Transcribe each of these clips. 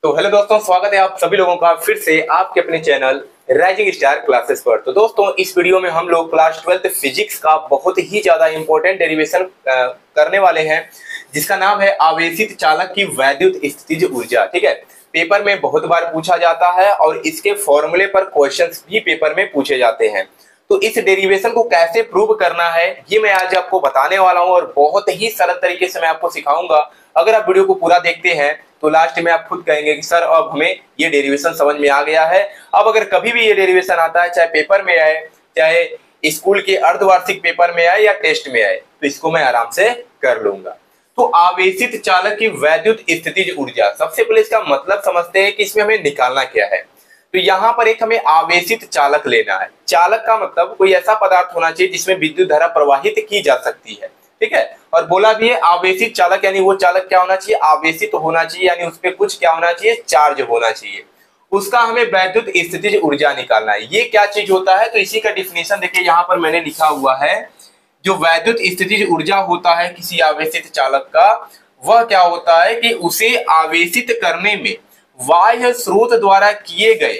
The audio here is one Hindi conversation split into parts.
तो हेलो दोस्तों, स्वागत है आप सभी लोगों का फिर से आपके अपने चैनल राइजिंग स्टार क्लासेस पर। तो दोस्तों, इस वीडियो में हम लोग क्लास 12 फिजिक्स का बहुत ही ज्यादा इंपॉर्टेंट डेरिवेशन करने वाले हैं, जिसका नाम है आवेशित चालक की वैद्युत स्थितिज ऊर्जा। ठीक है, पेपर में बहुत बार पूछा जाता है और इसके फॉर्मूले पर क्वेश्चंस भी पेपर में पूछे जाते हैं। तो इस डेरिवेशन को कैसे प्रूव करना है ये मैं आज आपको बताने वाला हूं और बहुत ही सरल तरीके से मैं आपको सिखाऊंगा। अगर आप वीडियो को पूरा देखते हैं तो लास्ट में आप खुद कहेंगे कि सर अब हमें ये डेरिवेशन समझ में आ गया है। अब अगर कभी भी ये डेरिवेशन आता है, चाहे पेपर में आए, चाहे स्कूल के अर्धवार्षिक पेपर में आए या टेस्ट में आए, तो इसको मैं आराम से कर लूंगा। तो आवेशित चालक की वैद्युत स्थितिज ऊर्जा, सबसे पहले इसका मतलब समझते हैं कि इसमें हमें निकालना क्या है। तो यहाँ पर एक हमें आवेशित चालक लेना है। चालक का मतलब कोई ऐसा पदार्थ होना चाहिए जिसमें विद्युत धारा प्रवाहित की जा सकती है। ठीक है, और बोला भी है आवेशित चालक, यानी वो चालक क्या होना चाहिए, आवेशित होना चाहिए, यानी उस पर कुछ क्या होना चाहिए, चार्ज होना चाहिए। उसका हमें वैद्युत स्थितिज ऊर्जा निकालना है। ये क्या चीज होता है, तो इसी का डिफिनेशन देखिए यहाँ पर मैंने लिखा हुआ है। जो वैद्युत स्थितिज ऊर्जा होता है किसी आवेशित चालक का, वह क्या होता है कि उसे आवेशित करने में बाह्य स्रोत द्वारा किए गए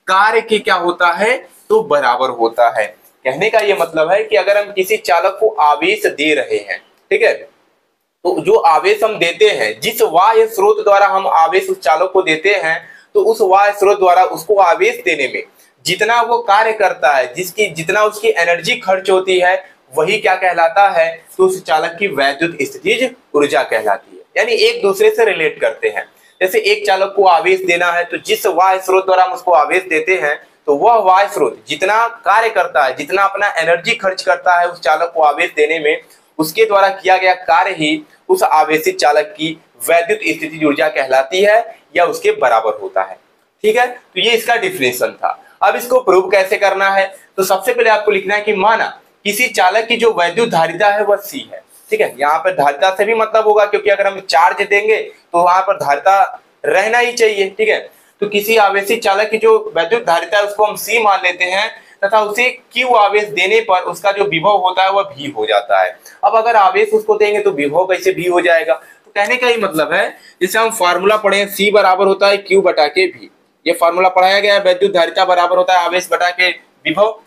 कार्य के क्या होता है, तो बराबर होता है। कहने का ये मतलब है कि अगर हम किसी चालक को आवेश दे रहे हैं, ठीक है, तो जो आवेश हम देते हैं, जिस बाह्य स्रोत द्वारा हम आवेश उस चालक को देते हैं, तो उस बाह्य स्रोत द्वारा उसको आवेश देने में जितना वो कार्य करता है, जितना उसकी एनर्जी खर्च होती है, वही क्या कहलाता है, तो उस चालक की वैद्युत स्थितिज ऊर्जा कहलाती है। यानी एक दूसरे से रिलेट करते हैं। जैसे एक चालक को आवेश देना है, तो जिस बाह्य स्रोत द्वारा हम उसको आवेश देते हैं, तो वह बाह्य स्रोत जितना कार्य करता है, जितना अपना एनर्जी खर्च करता है उस चालक को आवेश देने में, उसके द्वारा किया गया कार्य ही उस आवेशित चालक की वैद्युत स्थितिज ऊर्जा कहलाती है या उसके बराबर होता है। ठीक है, तो ये इसका डिफिनेशन था। अब इसको प्रूव कैसे करना है, तो सबसे पहले आपको लिखना है कि माना किसी चालक की जो वैद्युत धारिता है वह C है। ठीक है, यहाँ पर धारिता से भी मतलब होगा, क्योंकि अगर हम चार्ज देंगे तो वहां पर धारिता रहना ही चाहिए। ठीक है, तो किसी आवेशित चालक की जो वैद्युत धारिता है उसको हम C मान लेते हैं, तथा उसे Q आवेश देने पर उसका जो विभव होता है वह V हो जाता है। अब अगर आवेश उसको देंगे तो विभव कैसे V हो जाएगा, तो कहने का ही मतलब है, जैसे हम फार्मूला पढ़े, C बराबर होता है Q बटा के V। ये फार्मूला पढ़ाया गया है, वैद्युत धारिता बराबर होता है आवेश बटा के विभव।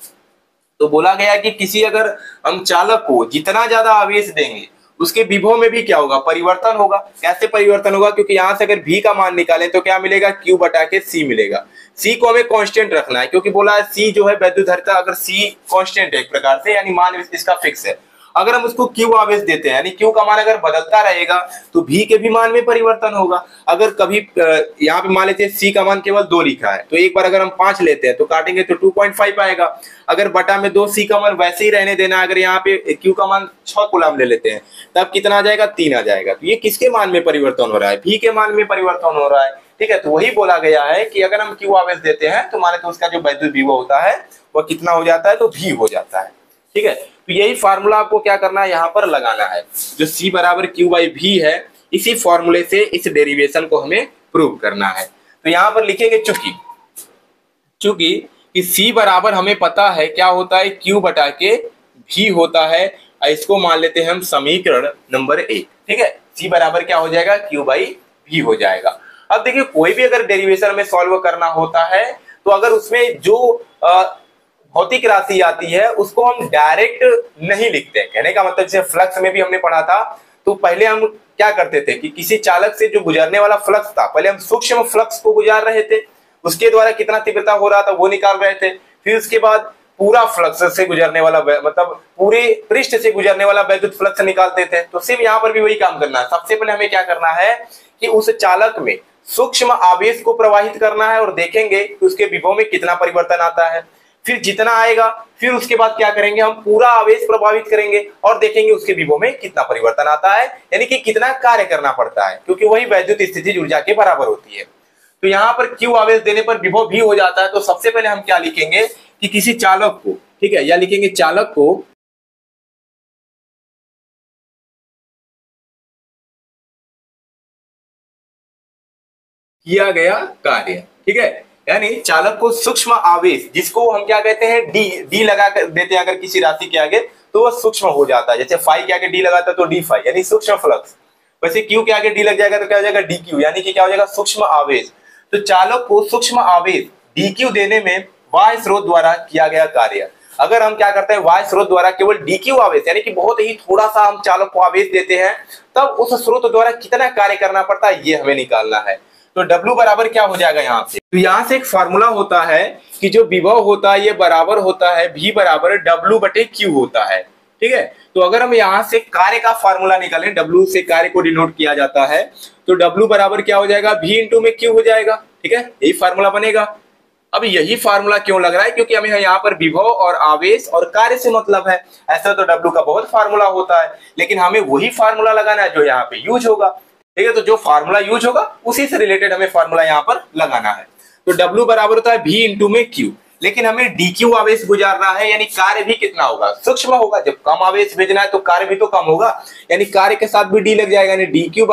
तो बोला गया कि किसी अगर हम चालक को जितना ज्यादा आवेश देंगे उसके विभव में भी क्या होगा, परिवर्तन होगा। कैसे परिवर्तन होगा, क्योंकि यहां से अगर V का मान निकालें तो क्या मिलेगा, Q बटा के C मिलेगा। C को हमें कांस्टेंट रखना है, क्योंकि बोला है C जो है वैद्युत धारिता, अगर C कांस्टेंट है एक प्रकार से, यानी मान इसका फिक्स है। अगर हम उसको Q आवेश देते हैं, यानी Q का मान अगर बदलता रहेगा तो V के भी मान में परिवर्तन होगा। अगर कभी यहाँ पे मान लेते हैं C का मान केवल 2 लिखा है, तो एक बार अगर हम 5 लेते हैं तो काटेंगे तो 2.5 आएगा। अगर बटा में 2 C का मान वैसे ही रहने देना, अगर यहाँ पे Q का मान 6 कूलम ले लेते हैं, तब कितना आ जाएगा, 3 आ जाएगा। तो ये किसके मान में परिवर्तन हो रहा है, V के मान में परिवर्तन हो रहा है। ठीक है, तो वही बोला गया है कि अगर हम Q आवेश देते हैं तो माने तो उसका जो वैद्युत विभव होता है वह कितना हो जाता है, तो V हो जाता है। ठीक है, तो यही फार्मूला आपको क्या करना है, यहाँ पर लगाना है। जो C बराबर Q बाई V है, इसी फॉर्मूले से इस डेरिवेशन को हमें प्रूव करना है। तो यहाँ पर लिखेंगे चूंकि कि C बराबर हमें पता है क्या होता है, Q बटा के V होता है। इसको मान लेते हैं हम समीकरण नंबर 1। ठीक है, C बराबर क्या हो जाएगा, Q बाई V हो जाएगा। अब देखिए, कोई भी अगर डेरिवेशन में सॉल्व करना होता है, तो अगर उसमें जो भौतिक राशि आती है उसको हम डायरेक्ट नहीं लिखते हैं। कहने का मतलब, जैसे फ्लक्स में भी हमने पढ़ा था, तो पहले हम क्या करते थे कि किसी चालक से जो गुजरने वाला फ्लक्स था, पहले हम सूक्ष्म फ्लक्स को गुजार रहे थे, उसके द्वारा कितना तीव्रता हो रहा था वो निकाल रहे थे। फिर उसके बाद पूरा फ्लक्स से गुजरने वाला, मतलब पूरे पृष्ठ से गुजरने वाला वैद्युत फ्लक्स निकालते थे। तो सिर्फ यहाँ पर भी वही काम करना है। सबसे पहले हमें क्या करना है कि उस चालक में सूक्ष्म आवेश को प्रवाहित करना है और देखेंगे कि उसके विभव में कितना परिवर्तन आता है। फिर जितना आएगा, फिर उसके बाद क्या करेंगे, हम पूरा आवेश प्रभावित करेंगे और देखेंगे उसके विभव में कितना परिवर्तन आता है, यानी कि कितना कार्य करना पड़ता है, क्योंकि वही वैद्युत स्थितिज ऊर्जा के बराबर होती है। तो यहाँ पर Q आवेश देने पर विभव भी हो जाता है। तो सबसे पहले हम क्या लिखेंगे कि किसी चालक को, ठीक है, या लिखेंगे चालक को किया गया कार्य। ठीक है, यानी चालक को सूक्ष्म आवेश, जिसको हम क्या कहते हैं, डी लगा कर देते हैं अगर किसी राशि के आगे, तो वह सूक्ष्म हो जाता है। जैसे फाई के आगे डी लगाता है तो डी फाई, यानी सूक्ष्म फ्लक्स। वैसे क्यू के आगे डी लग जाएगा तो क्या हो जाएगा डी क्यू, यानी कि क्या हो जाएगा सूक्ष्म आवेश। तो चालक को सूक्ष्म आवेश डी क्यू देने में वाह्य स्रोत द्वारा किया गया कार्य। अगर हम क्या करते हैं वाह्य स्रोत द्वारा केवल डी क्यू आवेश यानी कि बहुत ही थोड़ा सा हम चालक को आवेश देते हैं, तब उस स्रोत द्वारा कितना कार्य करना पड़ता है ये हमें निकालना है। तो W बराबर क्या हो जाएगा यहाँ से, तो यहाँ से एक फॉर्मूला होता है कि जो विभव होता है ये बराबर होता है V बराबर W बटे Q होता है, ठीक है। तो अगर हम यहाँ से कार्य का फॉर्मूला निकालें, W से कार्य को डिनोट किया जाता है, तो W बराबर क्या हो जाएगा V इंटू में Q हो जाएगा, ठीक है, यही फार्मूला बनेगा। अब यही फार्मूला क्यों लग रहा है, क्योंकि हमें यहाँ पर विभव और आवेश और कार्य से मतलब है। ऐसा तो W का बहुत फार्मूला होता है, लेकिन हमें वही फार्मूला लगाना है जो यहाँ पे यूज होगा, ठीक है। तो जो फार्मूला यूज होगा उसी से रिलेटेड हमें फार्मूला यहाँ पर लगाना है। तो W बराबर होता है V इंटू में Q, लेकिन हमें DQ आवेश गुजारना है, यानी कार्य भी कितना होगा, सूक्ष्म होगा। जब कम आवेश भेजना है तो कार्य भी तो कम होगा, यानी कार्य के साथ भी D लग जाएगा, यानी DW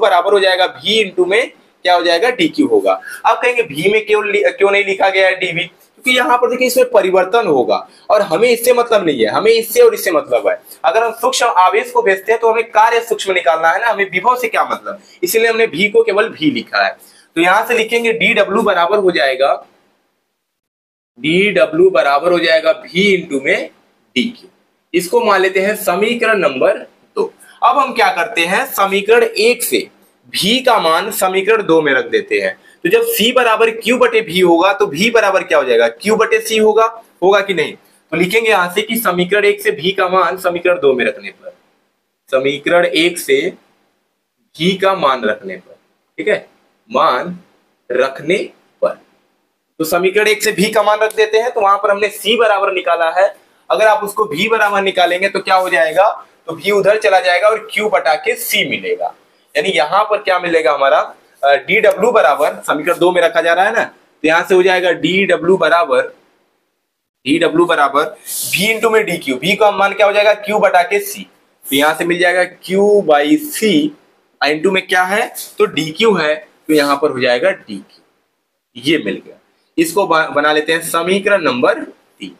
बराबर हो जाएगा V इंटू में क्या हो जाएगा DQ होगा। अब कहेंगे V में क्यों नहीं लिखा गया है DV, क्योंकि यहाँ पर देखिए इसमें परिवर्तन होगा और हमें इससे मतलब नहीं है, हमें इससे और इससे मतलब है। अगर हम सूक्ष्म आवेश को भेजते हैं तो हमें कार्य सूक्ष्म निकालना है ना, हमें विभव से क्या मतलब, इसलिए हमने V को केवल V लिखा है। तो यहां से लिखेंगे DW बराबर हो जाएगा V इंटू में DQ। इसको मान लेते हैं समीकरण नंबर 2। अब हम क्या करते हैं, समीकरण 1 से V का मान समीकरण 2 में रख देते हैं। तो जब C बराबर Q बटे V होगा तो V बराबर क्या हो जाएगा, Q बटे C होगा कि नहीं। तो लिखेंगे यहां से कि समीकरण 1 से V का मान समीकरण 2 में रखने पर, समीकरण 1 से V का मान रखने पर, ठीक है, मान रखने पर, तो समीकरण 1 से V का मान रख देते हैं। तो वहां पर हमने C बराबर निकाला है, अगर आप उसको V बराबर निकालेंगे तो क्या हो जाएगा, तो V उधर चला जाएगा और Q बटा के C मिलेगा, यानी यहां पर क्या मिलेगा हमारा DW बराबर, समीकरण 2 में रखा जा रहा है ना, तो यहां से हो जाएगा DW बराबर V इंटू में DQ। V का मान क्या हो जाएगा Q बटा के C, तो यहां से मिल जाएगा Q बाई C इंटू में क्या है तो DQ है, तो यहां पर हो जाएगा DQ, ये मिल गया। इसको बना लेते हैं समीकरण नंबर 3।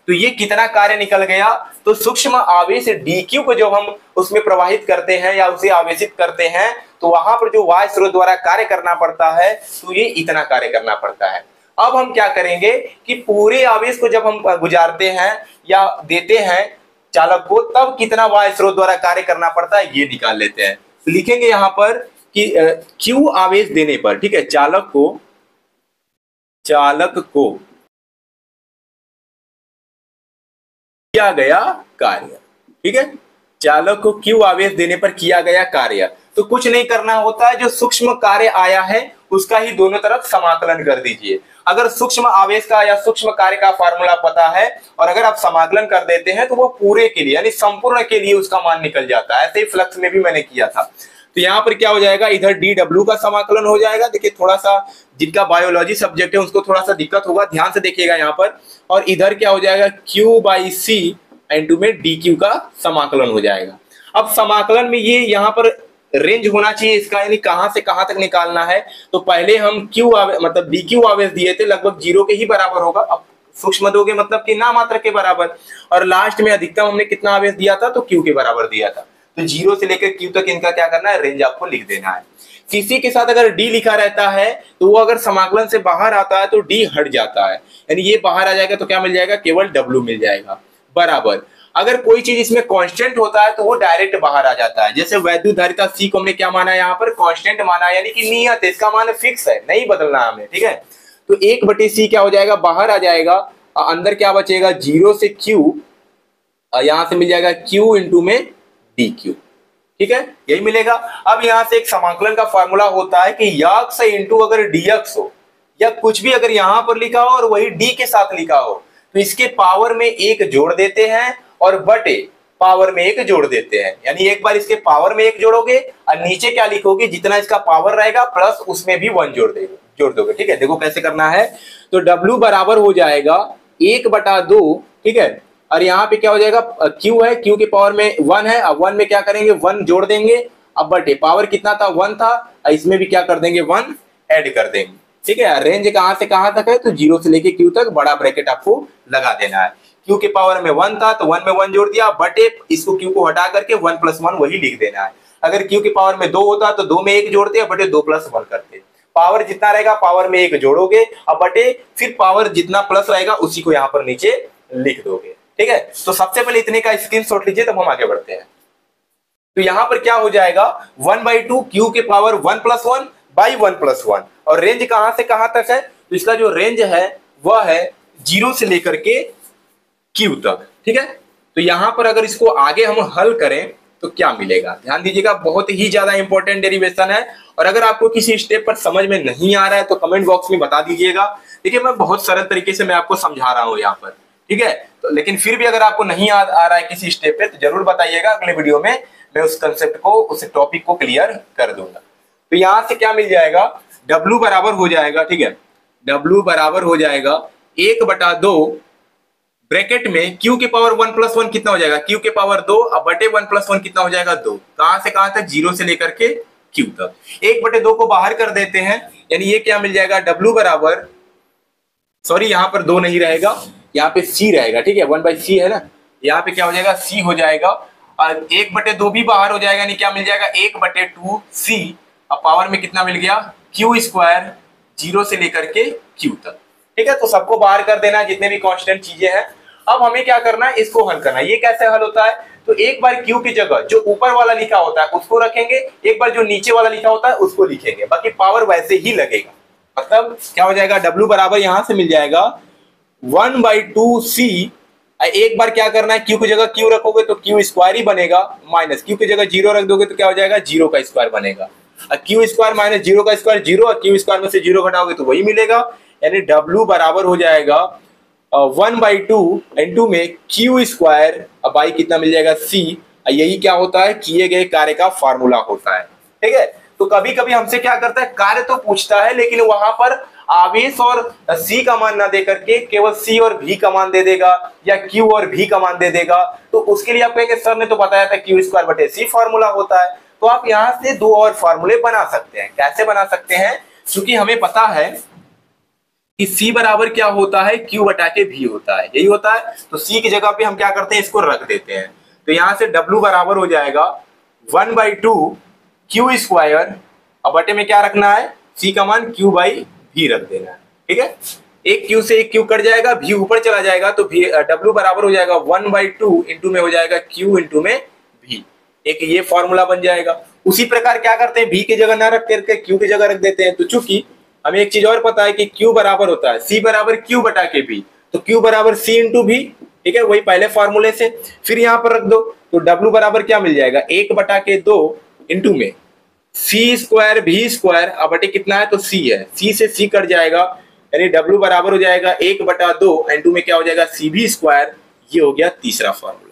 तो ये कितना कार्य निकल गया, तो सूक्ष्म आवेश DQ को जब हम उसमें प्रवाहित करते हैं या उसे आवेशित करते हैं तो वहां पर जो वाह्य स्रोत द्वारा कार्य करना पड़ता है, तो ये इतना कार्य करना पड़ता है। अब हम क्या करेंगे कि पूरे आवेश को जब हम गुजारते हैं या देते हैं चालक को, तब कितना वाह्य स्रोत द्वारा कार्य करना पड़ता है ये निकाल लेते हैं। तो लिखेंगे यहां पर कि Q आवेश देने पर, ठीक है, चालक को किया गया कार्य, ठीक है, चालक को Q आवेश देने पर किया गया कार्य। तो कुछ नहीं करना होता है, जो सूक्ष्म कार्य आया है उसका ही दोनों तरफ समाकलन कर दीजिए। अगर सूक्ष्म आवेश का या सूक्ष्म कार्य का फार्मूला पता है और अगर आप समाकलन कर देते हैं तो वो पूरे के लिए यानी संपूर्ण के लिए उसका मान निकल जाता है। ऐसे ही फ्लक्स में भी मैंने किया था। तो यहाँ पर क्या हो जाएगा, इधर DW का समाकलन हो जाएगा। देखिए थोड़ा सा जिनका बायोलॉजी सब्जेक्ट है उसको थोड़ा सा दिक्कत होगा, ध्यान से देखिएगा यहाँ पर। और इधर क्या हो जाएगा Q बाई C इंटू में DQ का समाकलन हो जाएगा। अब समाकलन में ये यहाँ पर रेंज होना चाहिए इसका, यानी कहां से कहां तक निकालना है। तो पहले हम मतलब DQ आवेश दिए थे, लगभग 0 के ही बराबर होगा। अब सूक्ष्म दोगे मतलब कि नामात्र के बराबर, और लास्ट में अधिकतम हमने कितना आवेश दिया था तो Q के बराबर दिया था। तो 0 से लेकर Q तक इनका क्या करना है, रेंज आपको लिख देना है। किसी के साथ अगर D लिखा रहता है तो वो अगर समाकलन से बाहर आता है तो D हट जाता है, यानी ये बाहर आ जाएगा तो क्या मिल जाएगा, केवल W मिल जाएगा बराबर। अगर कोई चीज इसमें कांस्टेंट होता है तो वो डायरेक्ट बाहर आ जाता है। जैसे वैद्युत धारिता C को हमने क्या माना है, यहाँ पर कांस्टेंट माना है, यानी कि नियत है, इसका मान फिक्स है, नहीं बदलना हमें, ठीक है। तो 1/C क्या हो जाएगा, बाहर आ जाएगा, अंदर क्या बचेगा 0 से Q, यहां से मिल जाएगा Q इंटू में DQ, ठीक है, यही मिलेगा। अब यहां से एक समाकलन का फॉर्मूला होता है कि यक्स इंटू अगर dx हो या कुछ भी अगर यहां पर लिखा हो और वही D के साथ लिखा हो तो इसके पावर में 1 जोड़ देते हैं और बटे पावर में 1 जोड़ देते हैं। यानी एक बार इसके पावर में 1 जोड़ोगे और नीचे क्या लिखोगे, जितना इसका पावर रहेगा प्लस उसमें भी 1 जोड़ दोगे, ठीक है। देखो कैसे करना है, तो W बराबर हो जाएगा 1/2, ठीक है, और यहाँ पे क्या हो जाएगा, Q है, Q के पावर में 1 है, अब 1 में क्या करेंगे 1 जोड़ देंगे, अब बटे पावर कितना था 1 था, इसमें भी क्या कर देंगे 1 ऐड कर देंगे, ठीक है। रेंज कहां से कहां तक है, तो 0 से लेके Q तक बड़ा ब्रैकेट आपको लगा देना है। Q के पावर में 1 था तो 1 में 1 जोड़ दिया, बटे इसको Q को हटा करके 1 + 1 वही लिख देना है। अगर Q की पावर में 2 होता तो 2 में 1 जोड़ते बटे 2 + 1 करते। पावर जितना रहेगा पावर में 1 जोड़ोगे अब बटे फिर पावर जितना प्लस रहेगा उसी को यहाँ पर नीचे लिख दोगे। ठीक है, तो सबसे पहले इतने का स्क्रीनशॉट लीजिए तब हम आगे बढ़ते हैं। तो यहां पर क्या हो जाएगा 1/2 Q के पावर 1 + 1 बाई 1 + 1 और रेंज कहां से कहां तक है, तो इसका जो रेंज है वह है 0 से लेकर के Q तक। ठीक है, तो यहां पर अगर इसको आगे हम हल करें तो क्या मिलेगा, ध्यान दीजिएगा, बहुत ही ज्यादा इंपॉर्टेंट डेरिवेशन है। और अगर आपको किसी स्टेप पर समझ में नहीं आ रहा है तो कमेंट बॉक्स में बता दीजिएगा। देखिए मैं बहुत सरल तरीके से मैं आपको समझा रहा हूं यहाँ पर। ठीक है, तो लेकिन फिर भी अगर आपको नहीं आ रहा है किसी स्टेप पे तो जरूर बताइएगा, अगले वीडियो में मैं उस कंसेप्ट को उस टॉपिक को क्लियर कर दूंगा। तो यहां से क्या मिल जाएगा, W बराबर हो जाएगा, ठीक है, W बराबर हो जाएगा 1/2 ब्रैकेट में Q के पावर 1 + 1 कितना हो जाएगा, Q के पावर 2 अब बटे 1 + 1 कितना हो जाएगा 2। कहां से कहां तक, 0 से लेकर के Q तक। 1/2 को बाहर कर देते हैं, यानी ये क्या मिल जाएगा W बराबर, सॉरी यहाँ पर 2 नहीं रहेगा, यहाँ पे C रहेगा। ठीक है, 1/C है ना, यहाँ पे क्या हो जाएगा C हो जाएगा और 1/2 भी बाहर हो जाएगा, यानी क्या मिल जाएगा 1/2C। अब पावर में कितना मिल गया Q², 0 से लेकर के Q तक। ठीक है, तो सबको बाहर कर देना जितने भी कांस्टेंट चीजें हैं। अब हमें क्या करना है, इसको हल करना है। ये कैसे हल होता है, तो एक बार Q की जगह जो ऊपर वाला लिखा होता है उसको रखेंगे, एक बार जो नीचे वाला लिखा होता है उसको लिखेंगे, बाकी पावर वैसे ही लगेगा। मतलब क्या हो जाएगा, W बराबर यहां से मिल जाएगा 1/2C। एक बार क्या करना है, Q की जगह Q रखोगे तो Q² ही बनेगा, माइनस Q की जगह 0 रख दोगे तो क्या हो जाएगा 0 का स्क्वायर बनेगा। Q² - 0 का स्क्वायर 0 और Q² में से 0 घटाओगे तो वही मिलेगा, यानी W बराबर हो जाएगा 1/2 इनटू में Q², अब बाई कितना मिल जाएगा C। यही क्या होता है, किए गए कार्य का फार्मूला होता है। ठीक है, तो कभी कभी हमसे क्या करता है, कार्य तो पूछता है लेकिन वहां पर आवेश और C का मान ना दे करके केवल C और V का मान दे देगा या Q और V का मान दे देगा। तो उसके लिए आप कहेंगे सर ने तो बताया था Q²/C फार्मूला होता है। तो आप यहां से 2 और फार्मूले बना सकते हैं। कैसे बना सकते हैं, क्योंकि हमें पता है कि C बराबर क्या होता है, Q/V होता है, यही होता है। तो C की जगह पे हम क्या करते हैं, इसको रख देते हैं। तो यहां से W बराबर हो जाएगा 1/2 Q², अब बटे में क्या रखना है, C का मान Q/V रख देना है। ठीक है, एक Q से एक Q कट जाएगा, V ऊपर चला जाएगा तो W बराबर हो जाएगा 1/2 इंटू में हो जाएगा Q इंटू में V। एक ये फॉर्मूला बन जाएगा। उसी प्रकार क्या करते हैं, V की जगह ना रख करके Q की जगह रख देते हैं। तो चूंकि हमें एक चीज और पता है कि Q बराबर होता है C बराबर Q/V, तो Q बराबर C इंटू V। ठीक है, वही पहले फॉर्मूले से फिर यहां पर रख दो, तो W बराबर क्या मिल जाएगा 1/2 इंटू में C² V², अब बटे कितना है तो C है, C से C कट जाएगा, यानी W बराबर हो जाएगा 1/2 इंटू में क्या हो जाएगा CV²। ये हो गया तीसरा फॉर्मूला।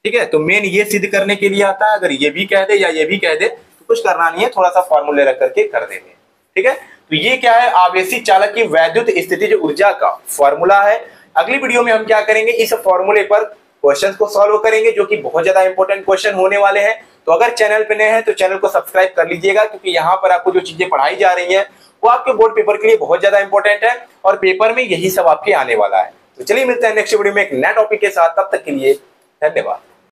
ठीक है, तो मेन ये सिद्ध करने के लिए आता है, अगर ये भी कह दे या ये भी कह दे तो कुछ करना नहीं है, थोड़ा सा फॉर्मूले रख करके कर देंगे। ठीक है, तो ये क्या है, आवेशी चालक की वैद्युत स्थितिज ऊर्जा का फॉर्मूला है। अगली वीडियो में हम क्या करेंगे, इस फॉर्मूले पर क्वेश्चंस को सॉल्व करेंगे, जो कि बहुत ज्यादा इंपॉर्टेंट क्वेश्चन होने वाले हैं। तो अगर चैनल पे नए हैं तो चैनल को सब्सक्राइब कर लीजिएगा, क्योंकि यहाँ पर आपको जो चीजें पढ़ाई जा रही हैं वो आपके बोर्ड पेपर के लिए बहुत ज्यादा इंपॉर्टेंट है और पेपर में यही सब आपके आने वाला है। तो चलिए मिलते हैं नेक्स्ट वीडियो में एक नया टॉपिक के साथ, तब तक के लिए धन्यवाद।